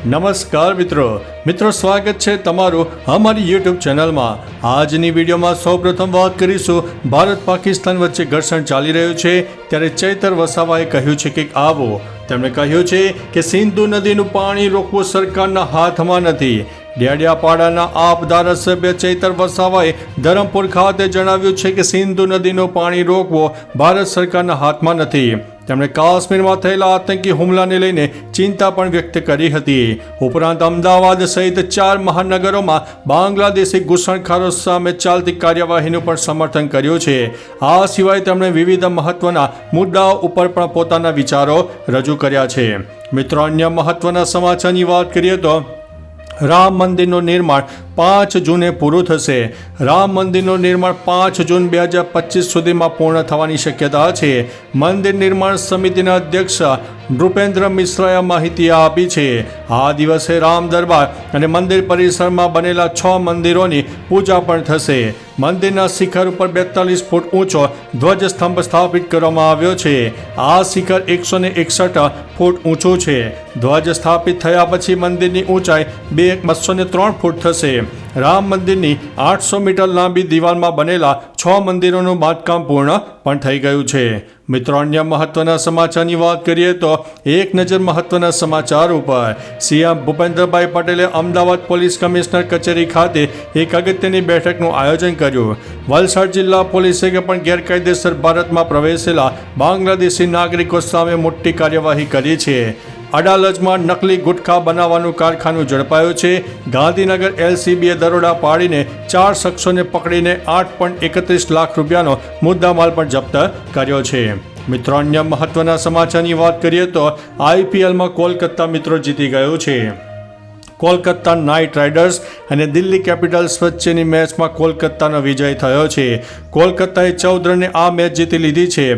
નમસ્કાર મિત્રો સ્વાગત છે તમારું અમારી યુટ્યુબ ચેનલમાં। આજની વિડીયોમાં સૌપ્રથમ વાત કરીશું ભારત પાકિસ્તાન વચ્ચે ઘર્ષણ ચાલી રહ્યું છે ત્યારે ચૈતર વસાવાએ કહ્યું છે કે આવો। તેમણે કહ્યું છે કે સિંધુ નદીનું પાણી રોકવું સરકારના હાથમાં નથી। ડેડિયાપાડાના આપ ધારાસભ્ય ચૈતર વસાવાએ ધરમપુર ખાતે જણાવ્યું છે કે સિંધુ નદીનું પાણી રોકવો ભારત સરકારના હાથમાં નથી। તેમણે કાશ્મીરમાં થયેલા આતંકી હુમલાને લઈને ચિંતા પણ વ્યક્ત કરી હતી। ઉપરાંત અમદાવાદ સહિત 4 મહાનગરોમાં બાંગ્લાદેશી ઘૂસણખારો સામે ચાલતી કાર્યવાહીનું પણ સમર્થન કર્યું છે। આ સિવાય તેમણે વિવિધ મહત્વના મુદ્દાઓ ઉપર પણ પોતાના વિચારો રજૂ કર્યા છે। મિત્રો, અન્ય મહત્વના સમાચારની વાત કરીએ તો રામ મંદિરનું નિર્માણ 5 જૂને પૂરું થશે। રામ મંદિરનું નિર્માણ 5 જૂન 2025 સુધીમાં પૂર્ણ થવાની શક્યતા છે। મંદિર નિર્માણ સમિતિના અધ્યક્ષ નૃપેન્દ્ર મિશ્રાએ માહિતી આપી છે। આ દિવસે રામ દરબાર અને મંદિર પરિસરમાં બનેલા 6 મંદિરોની પૂજા પણ થશે। મંદિરના શિખર ઉપર 42 ફૂટ ઊંચો ધ્વજસ્તંભ સ્થાપિત કરવામાં આવ્યો છે। આ શિખર 161 ફૂટ ઊંચું છે। ધ્વજ સ્થાપિત થયા પછી મંદિરની ઊંચાઈ 203 ફૂટ થશે। રામ મંદિરની 800 મીટર લાંબી દિવાલમાં બનેલા 6 મંદિરોનું બાંધકામ પૂર્ણ પણ થઈ ગયું છે। મિત્રો, અન્ય મહત્વના સમાચારની વાત કરીએ તો એક નજર મહત્વના સમાચાર ઉપર। સીએમ ભૂપેન્દ્રભાઈ પટેલે અમદાવાદ પોલીસ કમિશનર કચેરી ખાતે એક અગત્યની બેઠકનું આયોજન કર્યું। વલસાડ જિલ્લા પોલીસે પણ ગેરકાયદેસર ભારતમાં પ્રવેશેલા બાંગ્લાદેશી નાગરિકો સામે મોટી કાર્યવાહી કરી છે। અડાલજમાં નકલી ગુટખા બનાવવાનું કારખાનું ઝડપાયું છે। ગાંધીનગર એલસીબીએ દરોડા પાડીને 4 શખ્સોને પકડીને 8.31 લાખ રૂપિયાનો મુદ્દામાલ પણ જપ્ત કર્યો છે। મિત્રો, અન્ય મહત્વના સમાચારની વાત કરીએ તો આઈપીએલમાં કોલકાતા મિત્રો જીતી ગયું છે। કોલકાતા નાઇટ રાઇડર્સ અને દિલ્હી કેપિટલ્સ વચ્ચેની મેચમાં કોલકાતાનો વિજય થયો છે। કોલકાતાએ 14 રને આ મેચ જીતી લીધી છે।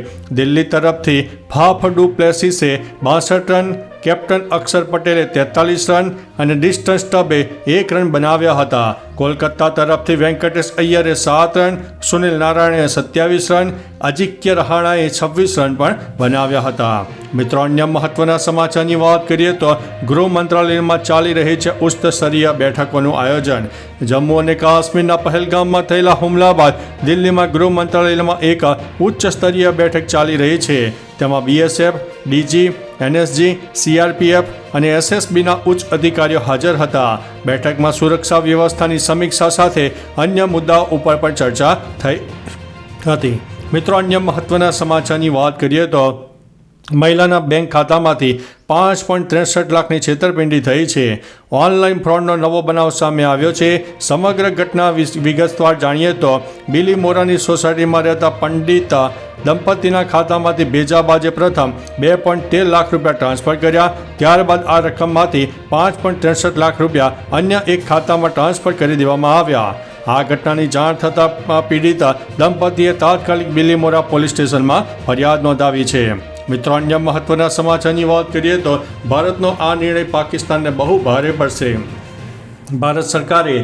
દિલ્હી તરફથી ફાફ ડુ પ્લેસિસે 62 રન, કેપ્ટન અક્ષર પટેલે 43 રન અને ડિસ્ટન્સ ટબે 1 રન બનાવ્યા હતા। કોલકાતા તરફથી વેંકટેશ અય્યરે 7 રન, સુનિલ નારાયણે 27 રન, અજિંક્ય રહાણાએ 26 રન પણ બનાવ્યા હતા। મિત્રો, અન્ય મહત્વના સમાચારની વાત કરીએ તો ગૃહ મંત્રાલયમાં ચાલી રહી છે ઉચ્ચ સ્તરીય બેઠકોનું આયોજન। જમ્મુ અને કાશ્મીરના પહેલગામમાં થયેલા હુમલા બાદ દિલ્હીમાં ગૃહ મંત્રાલયમાં એક ઉચ્ચ સ્તરીય બેઠક ચાલી રહી છે। તેમાં બીએસએફ, ડીજી, એનએસજી, સીઆરપીએફ અને એસએસબીના ઉચ્ચ અધિકારીઓ હાજર હતા। બેઠકમાં સુરક્ષા વ્યવસ્થાની સમીક્ષા સાથે અન્ય મુદ્દાઓ ઉપર પણ ચર્ચા થઈ હતી। મિત્રો, અન્ય મહત્વના સમાચારની વાત કરીએ તો મહિલાના બેંક ખાતામાંથી 5.63 લાખની છેતરપિંડી થઈ છે। ઓનલાઈન ફ્રોડનો નવો બનાવ સામે આવ્યો છે। સમગ્ર ઘટના વિગતવાર જાણીએ તો બિલીમોરાની સોસાયટીમાં રહેતા પંડિત દંપતીના ખાતામાંથી ભેજાબાજે પ્રથમ 2.13 લાખ રૂપિયા ટ્રાન્સફર કર્યા। ત્યારબાદ આ રકમમાંથી 5.63 લાખ રૂપિયા અન્ય એક ખાતામાં ટ્રાન્સફર કરી દેવામાં આવ્યા। આ ઘટનાની જાણ થતાં પીડિત દંપતીએ તાત્કાલિક બિલીમોરા પોલીસ સ્ટેશનમાં ફરિયાદ નોંધાવી છે। મિત્રો, અન્ય મહત્વના સમાચારની વાત કરીએ તો ભારતનો આ નિર્ણય પાકિસ્તાનને બહુ ભારે પડશે। ભારત સરકારે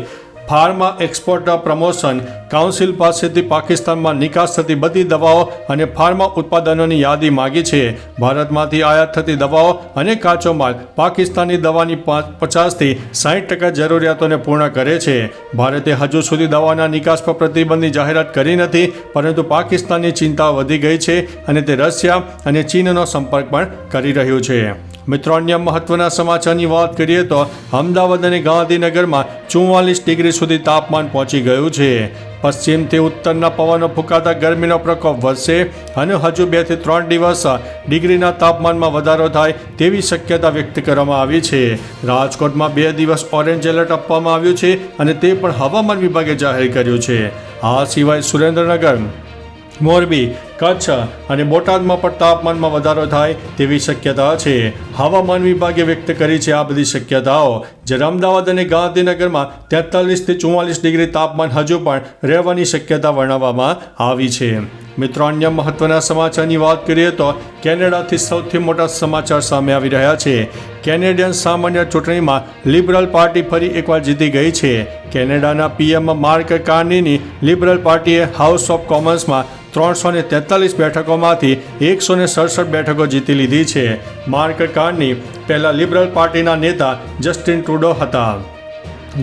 ફાર્મા એક્સપોર્ટ પ્રમોશન કાઉન્સિલ પાસેથી પાકિસ્તાનમાં નિકાસ થતી બધી દવાઓ અને ફાર્મા ઉત્પાદનોની યાદી માગી છે। ભારતમાંથી આયાત થતી દવાઓ અને કાચો માલ પાકિસ્તાની દવાની 50થી 60% જરૂરિયાતોને પૂર્ણ કરે છે। ભારતે હજુ સુધી દવાના નિકાસ પર પ્રતિબંધની જાહેરાત કરી નથી, પરંતુ પાકિસ્તાનની ચિંતા વધી ગઈ છે અને તે રશિયા અને ચીનનો સંપર્ક પણ કરી રહ્યું છે। મિત્રો, અન્ય મહત્વના સમાચારની વાત કરીએ તો અમદાવાદ અને ગાંધીનગરમાં 44 ડિગ્રી સુધી તાપમાન પહોંચી ગયું છે। પશ્ચિમથી ઉત્તરના પવનો ફૂંકાતા ગરમીનો પ્રકોપ વધશે અને હજુ 2 થી 3 દિવસ ડિગ્રીના તાપમાનમાં વધારો થાય તેવી શક્યતા વ્યક્ત કરવામાં આવી છે। રાજકોટમાં 2 દિવસ ઓરેન્જ એલર્ટ આપવામાં આવ્યું છે અને તે પણ હવામાન વિભાગે જાહેર કર્યું છે। આ સિવાય સુરેન્દ્રનગર, મોરબી, કચ્છ અને બોટાદમાં પણ તાપમાનમાં વધારો થાય તેવી શક્યતા છે। હવામાન વિભાગે વ્યક્ત કરી છે આ બધી શક્યતાઓ। જ્યારે અમદાવાદ અને ગાંધીનગરમાં 43 થી 44 ડિગ્રી તાપમાન હજુ પણ રહેવાની શક્યતા વર્ણવવામાં આવી છે। મિત્રો, અન્ય મહત્વના સમાચારની વાત કરીએ તો કેનેડાથી સૌથી મોટા સમાચાર સામે આવી રહ્યા છે। કેનેડિયન સામાન્ય ચૂંટણીમાં લિબરલ પાર્ટી ફરી એકવાર જીતી ગઈ છે। કેનેડાના પીએમ માર્ક કાર્નીની લિબરલ પાર્ટીએ હાઉસ ઓફ કોમન્સમાં 343 46 બેઠકોમાંથી 167 બેઠકો જીતી લીધી છે. માર્ક કાર્ની પહેલા લિબરલ પાર્ટીના નેતા જસ્ટિન ટ્રુડો હતા,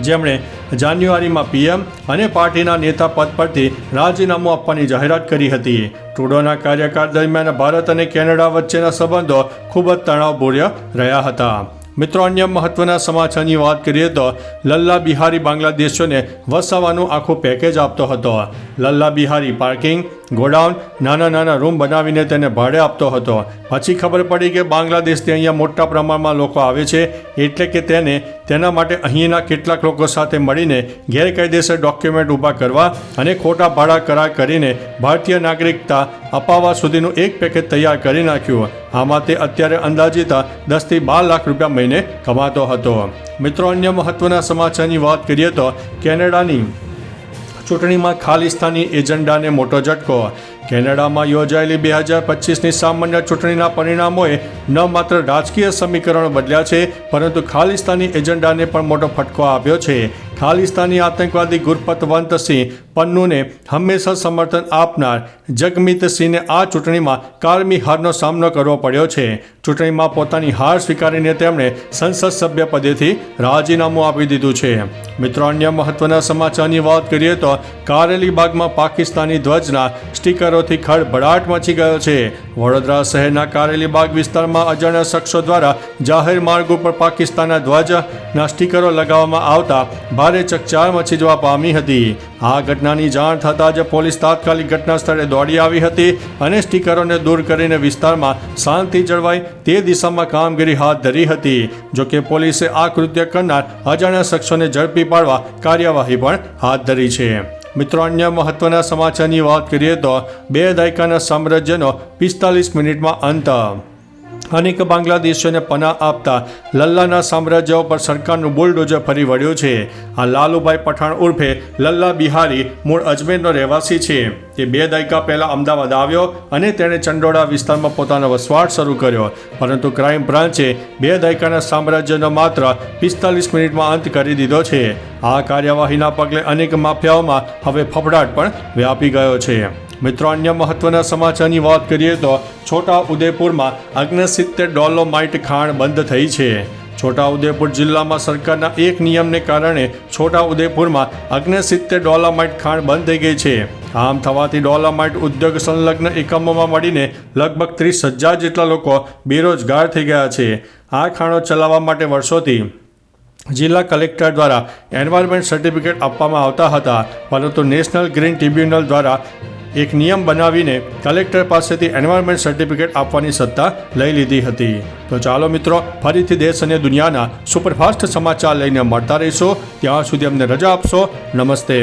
જેમણે જાન્યુઆરીમાં પીએમ અને પાર્ટીના નેતા પદ પરથી રાજીનામું આપવાની જાહેરાત કરી હતી. ટ્રુડોના કાર્યકાળ દરમિયાન ભારત અને કેનેડા વચ્ચેના સંબંધો ખૂબ જ તણાવપૂર્ણ રહ્યા હતા. મિત્રો, અન્ય મહત્વના સમાચારની વાત કરીએ તો લલ્લા બિહારી બાંગ્લાદેશીઓને વસાવાનું આખું પેકેજ આપતો હતો. લલ્લા બિહારી પાર્કિંગ, ગોડાઉન, નાના નાના રૂમ બનાવીને તેને ભાડે આપતો હતો. પછી ખબર પડી કે બાંગ્લાદેશથી અહીંયા મોટા પ્રમાણમાં લોકો આવે છે, એટલે કે તેના માટે અહીંના કેટલાક લોકો સાથે મળીને ગેરકાયદેસર ડોક્યુમેન્ટ ઊભા કરવા અને ખોટા ભાડા કરાર કરીને ભારતીય નાગરિકતા અપાવવા સુધીનું એક પેકેજ તૈયાર કરી નાખ્યું. આમાં તે અત્યારે અંદાજિત 10 થી 12 લાખ રૂપિયા મહિને કમાતો હતો. મિત્રો, અન્ય મહત્વના સમાચારની વાત કરીએ તો કેનેડાની ચૂંટણીમાં ખાલિસ્તાની એજન્ડાને મોટો ઝટકો. કેનેડામાં યોજાયેલી 2025ની સામાન્ય ચૂંટણીના પરિણામોએ ન માત્ર રાજકીય સમીકરણો બદલ્યા છે, પરંતુ ખાલિસ્તાની એજન્ડાને પણ મોટો ફટકો આપ્યો છે. ખાલિસ્તાની આતંકવાદી ગુરપતવંત સિંહ પન્નુને હંમેશા સમર્થન આપનાર જગમીત સિંહને આ ચૂંટણીમાં કારમી હારનો સામનો કરવો પડ્યો છે. ચૂંટણીમાં પોતાની હાર સ્વીકારીને તેમણે સંસદ સભ્ય પદેથી રાજીનામું આપી દીધું છે. મિત્રો, અન્ય મહત્વના સમાચારની વાત કરીએ તો કારેલીબાગમાં પાકિસ્તાની ધ્વજના સ્ટીકરોથી ખળભળાટ મચી ગયો છે. વડોદરા શહેરના કારેલીબાગ વિસ્તારમાં અજાણ્યા શખ્સો દ્વારા જાહેર માર્ગ ઉપર પાકિસ્તાનના ધ્વજના સ્ટીકરો લગાવવામાં આવતા ભારે ચકચાર મચી જવા પામી હતી. આ ઘટનાની જાણ થતાં જ પોલીસ તાત્કાલિક ઘટના સ્થળે દોડી આવી હતી અને સ્ટીકરોને દૂર કરીને વિસ્તારમાં શાંતિ જળવાય તે દિશામાં કામગીરી હાથ ધરી હતી. જોકે પોલીસે આ કૃત્ય કરનાર અજાણ્યા શખ્સોને ઝડપી પાડવા કાર્યવાહી પણ હાથ ધરી છે. મિત્રો, અન્ય મહત્વના સમાચારની વાત કરીએ તો 2 દાયકાના સામ્રાજ્યનો 45 મિનિટમાં અંત. અનેક બાંગ્લાદેશીઓને પનાહ આપતા લલ્લાના સામ્રાજ્ય પર સરકારનું બુલડોઝર ફરી વળ્યું છે. આ લાલુભાઈ પઠાણ ઉર્ફે લલ્લા બિહારી મૂળ અજમેરનો રહેવાસી છે. તે 2 દાયકા પહેલાં અમદાવાદ આવ્યો અને તેણે ચંડોળા વિસ્તારમાં પોતાનો વસવાટ શરૂ કર્યો. પરંતુ ક્રાઇમ બ્રાન્ચે 2 દાયકાના સામ્રાજ્યનો માત્ર 45 મિનિટમાં અંત કરી દીધો છે. આ કાર્યવાહીના પગલે અનેક માફિયાઓમાં હવે ફફડાટ પણ વ્યાપી ગયો છે. મિત્રો, અન્ય મહત્વના સમાચારની વાત કરીએ તો છોટા ઉદેપુરમાં 69 ડોલોમાઇટ ખાણ બંધ થઈ છે. છોટા ઉદેપુર જિલ્લામાં સરકારના એક નિયમને કારણે છોટા ઉદેપુરમાં 69 ડોલોમાઇટ ખાણ બંધ થઈ ગઈ છે. આમ થવાથી ડોલોમાઇટ ઉદ્યોગ સંલગ્ન એકમોમાં મળીને લગભગ 30,000 જેટલા લોકો બેરોજગાર થઈ ગયા છે. આ ખાણો ચલાવવા માટે વર્ષોથી જિલ્લા કલેક્ટર દ્વારા એન્વાયરમેન્ટ સર્ટિફિકેટ આપવામાં આવતા હતા, પરંતુ નેશનલ ગ્રીન ટ્રિબ્યુનલ દ્વારા એક નિયમ બનાવીને કલેક્ટર પાસેથી એન્વાયરમેન્ટ સર્ટિફિકેટ આપવાની સત્તા લઈ લીધી હતી. તો ચાલો મિત્રો, ફરીથી દેશ અને દુનિયાના સુપરફાસ્ટ સમાચાર લઈને મળતા રહીશો. ત્યાં સુધી અમને રજા આપશો. નમસ્તે.